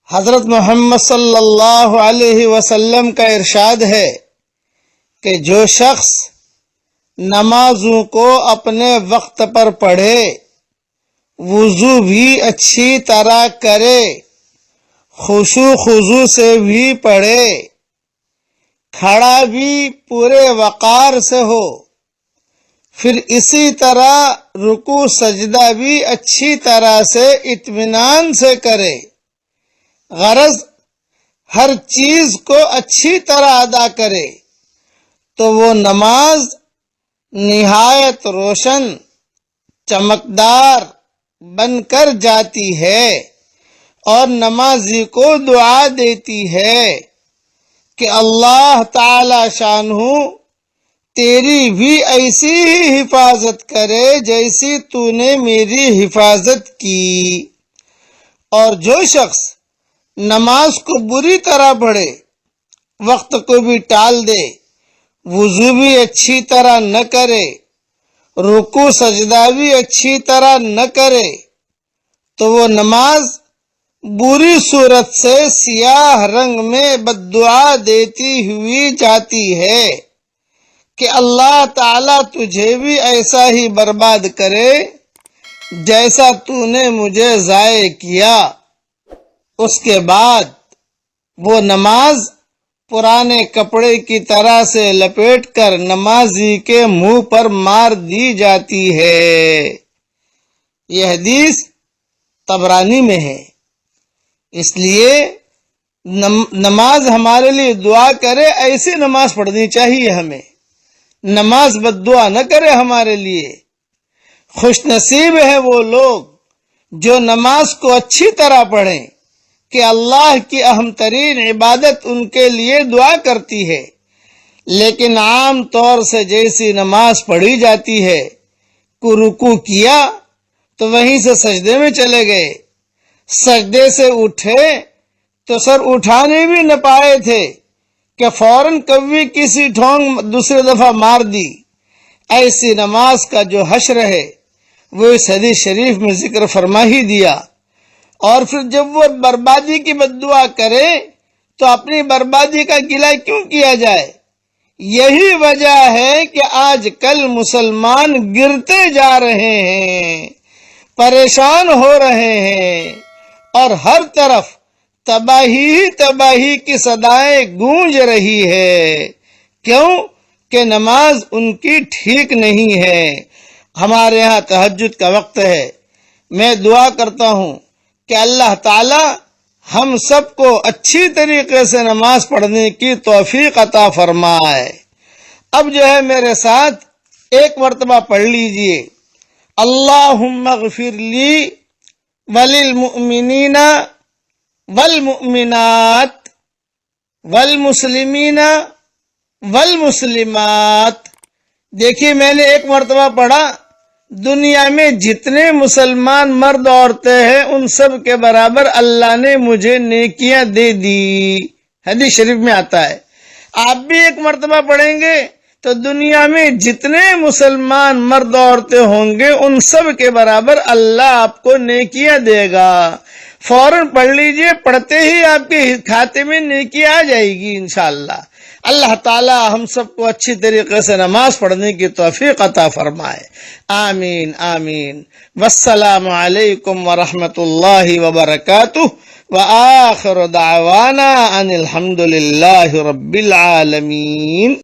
حضرت محمد صلی اللہ علیہ وسلم کا ارشاد ہے کہ جو شخص نمازوں کو اپنے وقت پر پڑھے، وضو بھی اچھی طرح کرے، خشوع خضوع سے بھی پڑھے، کھڑا بھی پورے وقار سے ہو، پھر اسی طرح رکوع سجدہ بھی اچھی طرح سے اطمینان سے کرے، غرض ہر چیز کو اچھی طرح ادا کرے، تو وہ نماز نہایت روشن چمکدار بن کر جاتی ہے اور نمازی کو دعا دیتی ہے کہ اللہ تعالی شانہ تیری بھی ایسی ہی حفاظت کرے جیسی تو نے میری حفاظت کی۔ اور جو شخص نماز کو بری طرح پڑھے، وقت کو بھی ٹال دے، وضو بھی اچھی طرح نہ کرے، رکوع سجدہ بھی اچھی طرح نہ کرے، تو وہ نماز بری صورت سے سیاہ رنگ میں بددعا دیتی ہوئی جاتی ہے کہ اللہ تعالیٰ تجھے بھی ایسا ہی برباد کرے جیسا تو نے مجھے ضائع کیا۔ اس کے بعد وہ نماز پرانے کپڑے کی طرح سے لپیٹ کر نمازی کے منہ پر مار دی جاتی ہے۔ یہ حدیث طبرانی میں ہے۔ اس لیے نماز ہمارے لیے دعا کرے، ایسی نماز پڑھنی چاہیے ہمیں، نماز بد دعا نہ کرے ہمارے لیے۔ خوش نصیب ہے وہ لوگ جو نماز کو اچھی طرح پڑھیں کہ اللہ کی اہم ترین عبادت ان کے لیے دعا کرتی ہے، لیکن عام طور سے جیسی نماز پڑھی جاتی ہے کو رکوع کیا تو وہیں سے سجدے میں چلے گئے، سجدے سے اٹھے تو سر اٹھانے بھی نہ پائے تھے کہ فوراً کبھی کسی ٹھونگ دوسری دفعہ مار دی۔ ایسی نماز کا جو حشر ہے وہ اس حدیث شریف میں ذکر فرما ہی دیا۔ اور پھر جب وہ بربادی کی بد دعا کرے تو اپنی بربادی کا گلہ کیوں کیا جائے؟ یہی وجہ ہے کہ آج کل مسلمان گرتے جا رہے ہیں، پریشان ہو رہے ہیں، اور ہر طرف تباہی ہی تباہی کی صدائیں گونج رہی ہے۔ کیوں کہ نماز ان کی ٹھیک نہیں ہے۔ ہمارے ہاں تہجد کا وقت ہے، میں دعا کرتا ہوں کہ اللہ تعالی ہم سب کو اچھی طریقے سے نماز پڑھنے کی توفیق عطا فرمائے۔ اب جو ہے میرے ساتھ ایک مرتبہ پڑھ لیجئے، اللہم اغفر لی وللمؤمنین والمؤمنات والمسلمین والمسلمات۔ دیکھیے میں نے ایک مرتبہ پڑھا، دنیا میں جتنے مسلمان مرد عورتیں ہیں ان سب کے برابر اللہ نے مجھے نیکیاں دے دی، حدیث شریف میں آتا ہے۔ آپ بھی ایک مرتبہ پڑھیں گے تو دنیا میں جتنے مسلمان مرد عورتیں ہوں گے ان سب کے برابر اللہ آپ کو نیکیاں دے گا۔ فوراً پڑھ لیجئے، پڑھتے ہی آپ کے کھاتے میں نیکی آ جائے گی انشاءاللہ۔ اللہ تعالی ہم سب کو اچھی طریقے سے نماز پڑھنے کی توفیق عطا فرمائے، آمین آمین۔ والسلام علیکم ورحمۃ اللہ وبرکاتہ، وآخر دعوانا ان الحمد للہ رب العالمین۔